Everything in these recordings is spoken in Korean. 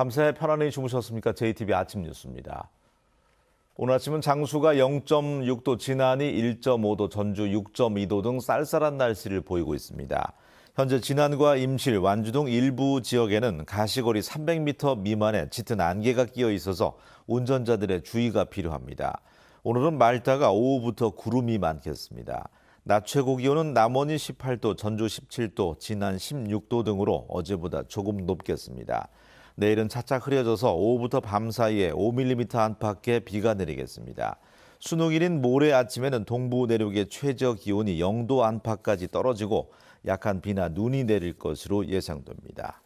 밤새 편안히 주무셨습니까? JTBC 아침 뉴스입니다. 오늘 아침은 장수가 0.6도, 진안이 1.5도, 전주 6.2도 등 쌀쌀한 날씨를 보이고 있습니다. 현재 진안과 임실, 완주 등 일부 지역에는 가시거리 300m 미만의 짙은 안개가 끼어 있어서 운전자들의 주의가 필요합니다. 오늘은 맑다가 오후부터 구름이 많겠습니다. 낮 최고 기온은 남원이 18도, 전주 17도, 진안 16도 등으로 어제보다 조금 높겠습니다. 내일은 차차 흐려져서 오후부터 밤 사이에 5mm 안팎의 비가 내리겠습니다. 수능일인 모레 아침에는 동부 내륙의 최저 기온이 0도 안팎까지 떨어지고 약한 비나 눈이 내릴 것으로 예상됩니다.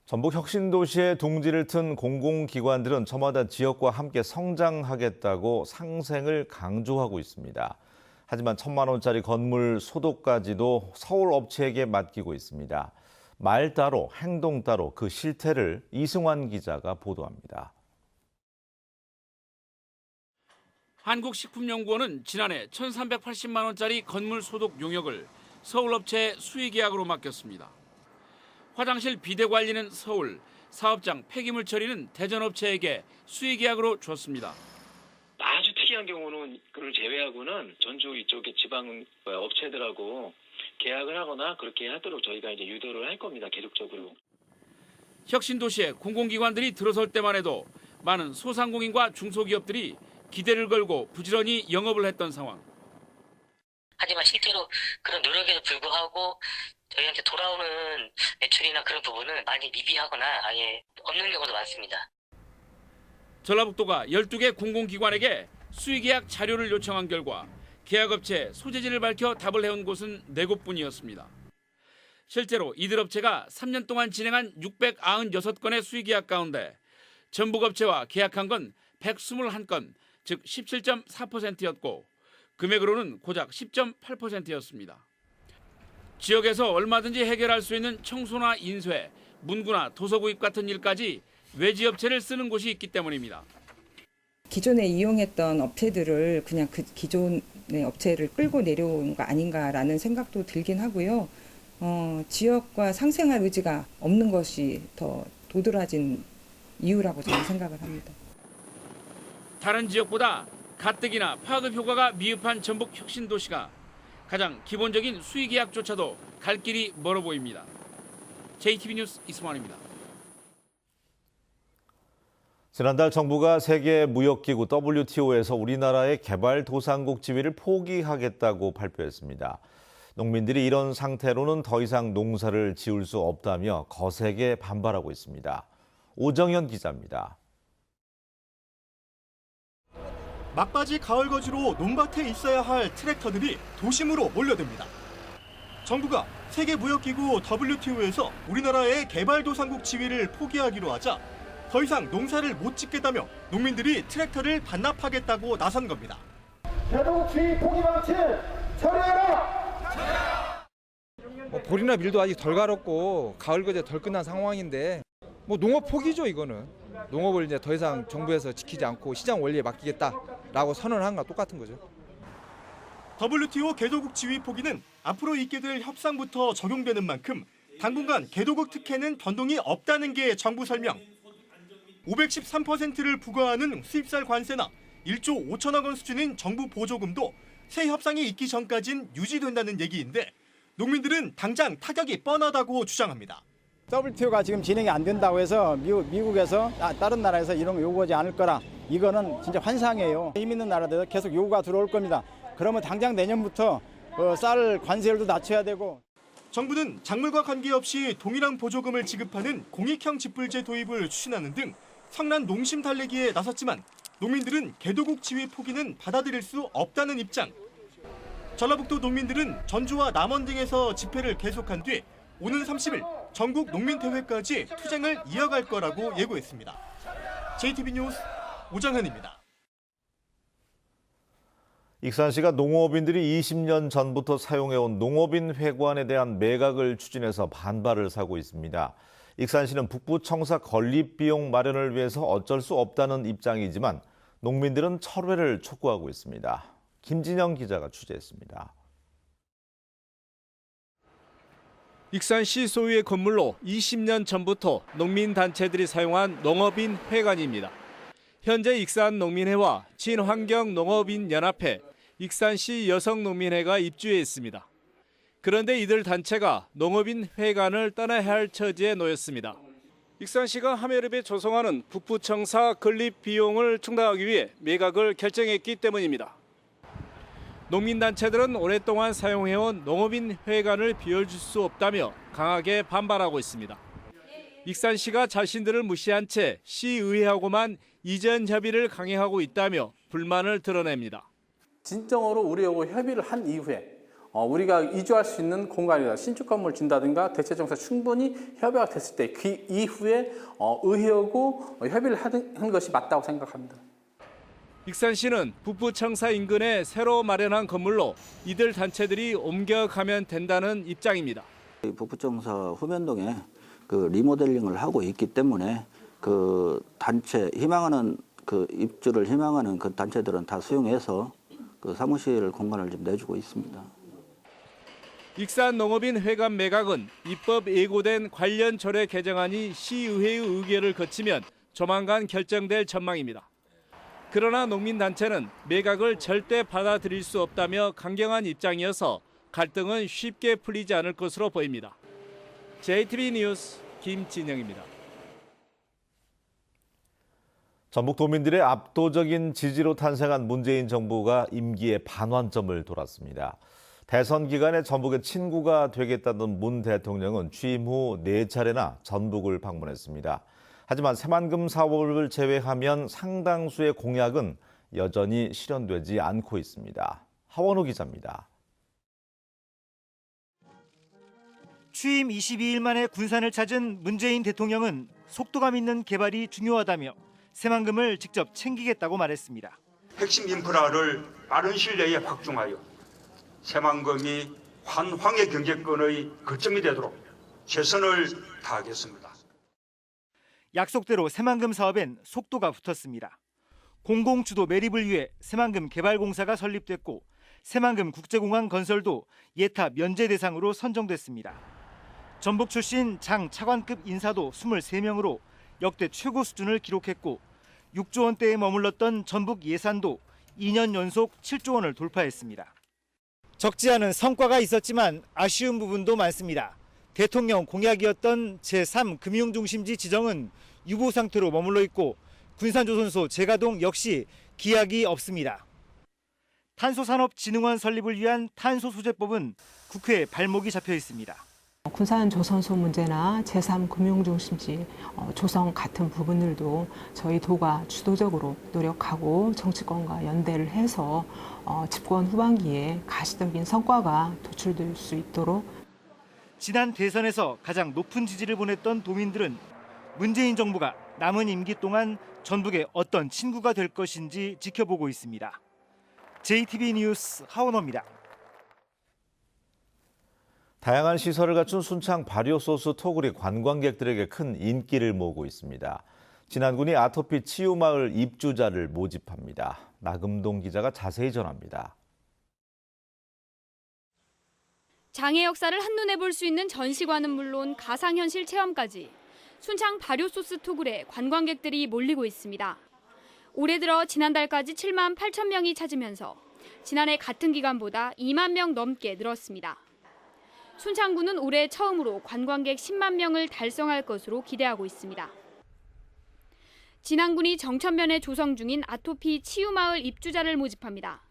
전북 혁신도시의 둥지를 튼 공공기관들은 저마다 지역과 함께 성장하겠다고 상생을 강조하고 있습니다. 하지만 1,000만 원짜리 건물 소독까지도 서울 업체에게 맡기고 있습니다. 말 따로 행동 따로 그 실태를 이승환 기자가 보도합니다. 한국식품연구원은 지난해 1,380만 원짜리 건물 소독 용역을 서울업체에 수의계약으로 맡겼습니다. 화장실 비대 관리는 서울, 사업장 폐기물 처리는 대전업체에게 수의계약으로 줬습니다. 아주 특이한 경우는 그걸 제외하고는 전주 이쪽의 지방 업체들하고 계약을 하거나 그렇게 하도록 저희가 이제 유도를 할 겁니다. 계속적으로. 혁신도시에 공공기관들이 들어설 때만 해도 많은 소상공인과 중소기업들이 기대를 걸고 부지런히 영업을 했던 상황. 하지만 실제로 그런 노력에도 불구하고 저희한테 돌아오는 매출이나 그런 부분은 많이 미비하거나 아예 없는 경우도 많습니다. 전라북도가 12개 공공기관에게 수의계약 자료를 요청한 결과 계약업체 소재지를 밝혀 답을 해온 곳은 4곳뿐이었습니다. 실제로 이들 업체가 3년 동안 진행한 696건의 수의계약 가운데 전북업체와 계약한 건 121건, 즉 17.4%였고 금액으로는 고작 10.8%였습니다. 지역에서 얼마든지 해결할 수 있는 청소나 인쇄, 문구나 도서 구입 같은 일까지 외지업체를 쓰는 곳이 있기 때문입니다. 기존에 이용했던 업체들을 그냥 그 기존의 업체를 끌고 내려온 거 아닌가라는 생각도 들긴 하고요. 지역과 상생할 의지가 없는 것이 더 도드라진 이유라고 저는 생각을 합니다. 다른 지역보다 가뜩이나 파급 효과가 미흡한 전북 혁신도시가 가장 기본적인 수의계약조차도 갈 길이 멀어 보입니다. JTBC 뉴스 이승환입니다. 지난달 정부가 세계무역기구 WTO에서 우리나라의 개발도상국 지위를 포기하겠다고 발표했습니다. 농민들이 이런 상태로는 더 이상 농사를 지을 수 없다며 거세게 반발하고 있습니다. 오정현 기자입니다. 막바지 가을 거지로 논밭에 있어야 할 트랙터들이 도심으로 몰려듭니다. 정부가 세계무역기구 WTO에서 우리나라의 개발도상국 지위를 포기하기로 하자 더 이상 농사를 못 짓겠다며 농민들이 트랙터를 반납하겠다고 나선 겁니다. 개도국 지위 포기 방침 처리해라! 볼이나 밀도 아직 덜 갈았고 가을 거제 덜 끝난 상황인데 농업 포기죠. 이거는 농업을 이제 더 이상 정부에서 지키지 않고 시장 원리에 맡기겠다라고 선언한 거랑 똑같은 거죠. WTO 개도국 지위 포기는 앞으로 있게 될 협상부터 적용되는 만큼 당분간 개도국 특혜는 변동이 없다는 게 정부 설명. 513%를 부과하는 수입쌀 관세나 1조 5천억 원 수준인 정부 보조금도 새 협상이 있기 전까진 유지된다는 얘기인데 농민들은 당장 타격이 뻔하다고 주장합니다. WTO가 지금 진행이 안 된다고 해서 미국에서 다른 나라에서 이런 거 요구하지 않을 거라 이거는 진짜 환상이에요. 힘 있는 나라들 계속 요구가 들어올 겁니다. 그러면 당장 내년부터 쌀 관세율도 낮춰야 되고. 정부는 작물과 관계없이 동일한 보조금을 지급하는 공익형 직불제 도입을 추진하는 등 성난 농심 달래기에 나섰지만 농민들은 개도국 지위 포기는 받아들일 수 없다는 입장. 전라북도 농민들은 전주와 남원 등에서 집회를 계속한 뒤 오는 30일 전국 농민대회까지 투쟁을 이어갈 거라고 예고했습니다. JTBC 뉴스 오정현입니다. 익산시가 농업인들이 20년 전부터 사용해온 농업인 회관에 대한 매각을 추진해서 반발을 사고 있습니다. 익산시는 북부 청사 건립 비용 마련을 위해서 어쩔 수 없다는 입장이지만 농민들은 철회를 촉구하고 있습니다. 김진영 기자가 취재했습니다. 익산시 소유의 건물로 20년 전부터 농민단체들이 사용한 농업인 회관입니다. 현재 익산농민회와 친환경농업인연합회, 익산시 여성농민회가 입주해 있습니다. 그런데 이들 단체가 농업인 회관을 떠나야 할 처지에 놓였습니다. 익산시가 하메르베 조성하는 북부청사 건립 비용을 충당하기 위해 매각을 결정했기 때문입니다. 농민단체들은 오랫동안 사용해온 농업인 회관을 비워줄 수 없다며 강하게 반발하고 있습니다. 익산시가 자신들을 무시한 채 시의회하고만 이전 협의를 강행하고 있다며 불만을 드러냅니다. 진정으로 우리하고 협의를 한 이후에 우리가 이주할 수 있는 공간이다, 신축 건물 준다든가 대체 정책 충분히 협의가 됐을 때 그 이후에 의회하고 협의를 하는 것이 맞다고 생각합니다. 익산시는 북부청사 인근에 새로 마련한 건물로 이들 단체들이 옮겨가면 된다는 입장입니다. 북부청사 후면동에 리모델링을 하고 있기 때문에 그 단체 희망하는 입주를 희망하는 그 단체들은 다 수용해서 그 사무실 공간을 좀 내주고 있습니다. 익산 농업인 회관 매각은 입법 예고된 관련 조례 개정안이 시의회의 의결을 거치면 조만간 결정될 전망입니다. 그러나 농민단체는 매각을 절대 받아들일 수 없다며 강경한 입장이어서 갈등은 쉽게 풀리지 않을 것으로 보입니다. JTBC 뉴스 김진영입니다. 전북도민들의 압도적인 지지로 탄생한 문재인 정부가 임기의 반환점을 돌았습니다. 대선 기간에 전북의 친구가 되겠다던 문 대통령은 취임 후 4차례나 전북을 방문했습니다. 하지만 새만금 사업을 제외하면 상당수의 공약은 여전히 실현되지 않고 있습니다. 하원호 기자입니다. 취임 22일 만에 군산을 찾은 문재인 대통령은 속도감 있는 개발이 중요하다며 새만금을 직접 챙기겠다고 말했습니다. 핵심 인프라를 빠른 시일 내에 확충하여 새만금이 환황의 경제권의 거점이 되도록 최선을 다하겠습니다. 약속대로 새만금 사업엔 속도가 붙었습니다. 공공주도 매립을 위해 새만금 개발공사가 설립됐고 새만금 국제공항 건설도 예타 면제 대상으로 선정됐습니다. 전북 출신 장 차관급 인사도 23명으로 역대 최고 수준을 기록했고 6조 원대에 머물렀던 전북 예산도 2년 연속 7조 원을 돌파했습니다. 적지 않은 성과가 있었지만 아쉬운 부분도 많습니다. 대통령 공약이었던 제3금융중심지 지정은 유보 상태로 머물러 있고 군산조선소 재가동 역시 기약이 없습니다. 탄소산업진흥원 설립을 위한 탄소소재법은 국회에 발목이 잡혀 있습니다. 군산조선소 문제나 제3금융중심지 조성 같은 부분들도 저희 도가 주도적으로 노력하고 정치권과 연대를 해서 집권 후반기에 가시적인 성과가 도출될 수 있도록. 지난 대선에서 가장 높은 지지를 보냈던 도민들은 문재인 정부가 남은 임기 동안 전북의 어떤 친구가 될 것인지 지켜보고 있습니다. JTBC 뉴스 하원호입니다. 다양한 시설을 갖춘 순창 발효소스 토굴이 관광객들에게 큰 인기를 모으고 있습니다. 진안군이 아토피 치유마을 입주자를 모집합니다. 나금동 기자가 자세히 전합니다. 장의 역사를 한눈에 볼 수 있는 전시관은 물론 가상현실 체험까지 순창 발효소스 토굴에 관광객들이 몰리고 있습니다. 올해 들어 지난달까지 7만 8천 명이 찾으면서 지난해 같은 기간보다 2만 명 넘게 늘었습니다. 순창구는 올해 처음으로 관광객 10만 명을 달성할 것으로 기대하고 있습니다. 진안군이 정천면에 조성 중인 아토피 치유마을 입주자를 모집합니다.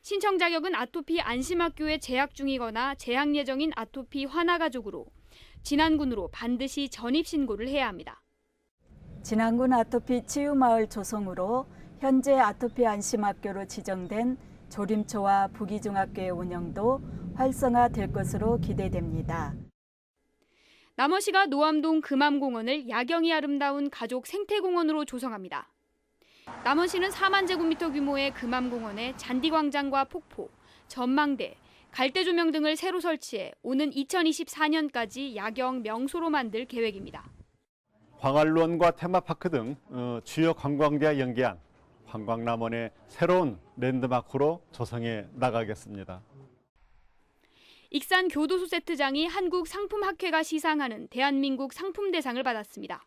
신청 자격은 아토피 안심학교에 재학 중이거나 재학 예정인 아토피 환아가족으로 진안군으로 반드시 전입신고를 해야 합니다. 진안군 아토피 치유마을 조성으로 현재 아토피 안심학교로 지정된 조림초와 부기중학교의 운영도 활성화될 것으로 기대됩니다. 남원시가 노암동 금암공원을 야경이 아름다운 가족 생태공원으로 조성합니다. 남원시는 4만 제곱미터 규모의 금암공원에 잔디광장과 폭포, 전망대, 갈대조명 등을 새로 설치해 오는 2024년까지 야경 명소로 만들 계획입니다. 광활루원과 테마파크 등 주요 관광지와 연계한 관광남원의 새로운 랜드마크로 조성해 나가겠습니다. 익산 교도소 세트장이 한국상품학회가 시상하는 대한민국 상품대상을 받았습니다.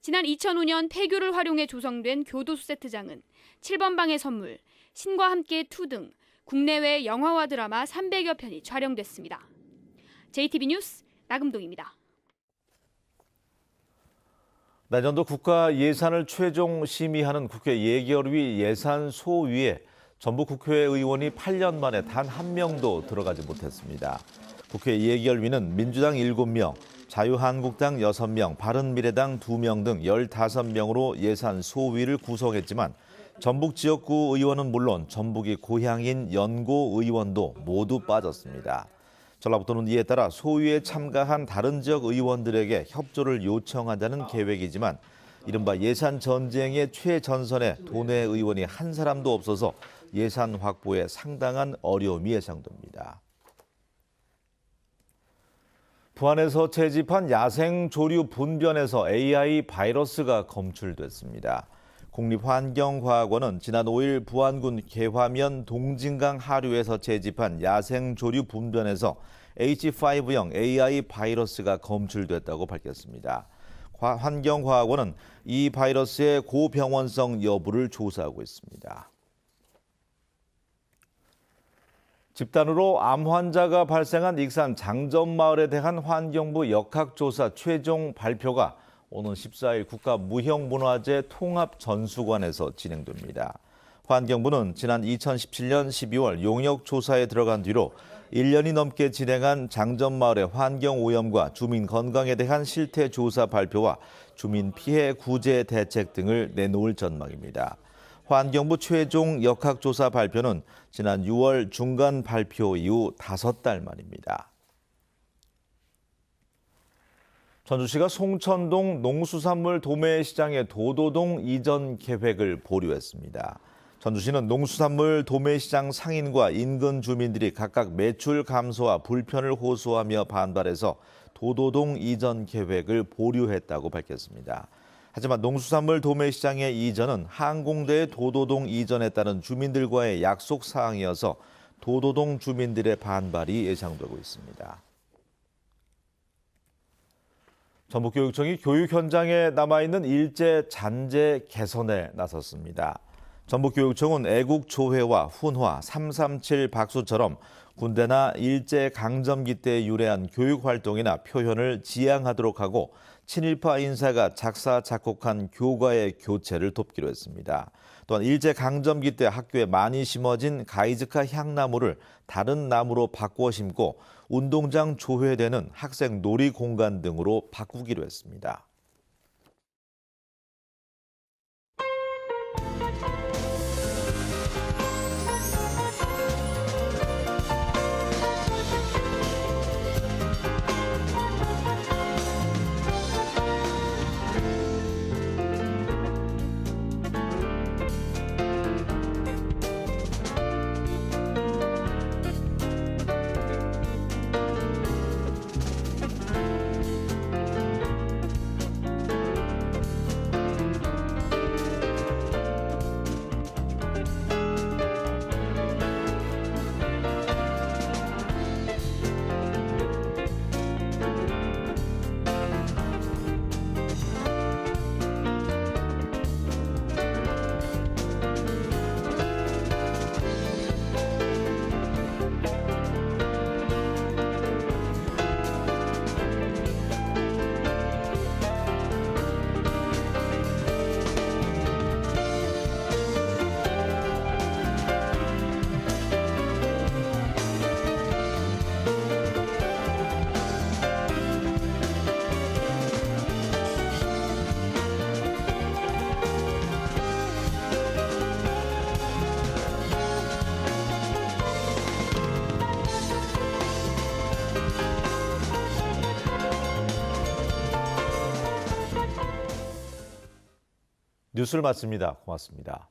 지난 2005년 폐교를 활용해 조성된 교도소 세트장은 7번 방의 선물, 신과 함께 2 등 국내외 영화와 드라마 300여 편이 촬영됐습니다. JTB 뉴스 나금동입니다. 내년도 국가 예산을 최종 심의하는 국회 예결위 예산소위에 전북 국회의원이 8년 만에 단 한 명도 들어가지 못했습니다. 국회 예결위는 민주당 7명, 자유한국당 6명, 바른미래당 2명 등 15명으로 예산소위를 구성했지만 전북 지역구 의원은 물론 전북이 고향인 연고 의원도 모두 빠졌습니다. 전라북도는 이에 따라 소위에 참가한 다른 지역 의원들에게 협조를 요청한다는 계획이지만 이른바 예산 전쟁의 최전선에 도내 의원이 한 사람도 없어서 예산 확보에 상당한 어려움이 예상됩니다. 부안에서 채집한 야생 조류 분변에서 AI 바이러스가 검출됐습니다. 국립환경과학원은 지난 5일 부안군 계화면 동진강 하류에서 채집한 야생 조류 분변에서 H5형 AI 바이러스가 검출됐다고 밝혔습니다. 환경과학원은 이 바이러스의 고병원성 여부를 조사하고 있습니다. 집단으로 암 환자가 발생한 익산 장점마을에 대한 환경부 역학조사 최종 발표가 오는 14일 국가무형문화재 통합전수관에서 진행됩니다. 환경부는 지난 2017년 12월 용역조사에 들어간 뒤로 1년이 넘게 진행한 장점마을의 환경오염과 주민 건강에 대한 실태조사 발표와 주민 피해 구제 대책 등을 내놓을 전망입니다. 환경부 최종 역학조사 발표는 지난 6월 중간 발표 이후 5달 만입니다. 전주시가 송천동 농수산물 도매시장의 도도동 이전 계획을 보류했습니다. 전주시는 농수산물 도매시장 상인과 인근 주민들이 각각 매출 감소와 불편을 호소하며 반발해서 도도동 이전 계획을 보류했다고 밝혔습니다. 하지만 농수산물 도매시장의 이전은 항공대의 도도동 이전에 따른 주민들과의 약속 사항이어서 도도동 주민들의 반발이 예상되고 있습니다. 전북교육청이 교육 현장에 남아있는 일제 잔재 개선에 나섰습니다. 전북교육청은 애국조회와 훈화, 337 박수처럼 군대나 일제강점기 때 유래한 교육활동이나 표현을 지양하도록 하고 친일파 인사가 작사, 작곡한 교과의 교체를 돕기로 했습니다. 또한 일제강점기 때 학교에 많이 심어진 가이즈카 향나무를 다른 나무로 바꾸어 심고 운동장 조회되는 학생 놀이공간 등으로 바꾸기로 했습니다. 뉴스를 마칩니다. 고맙습니다.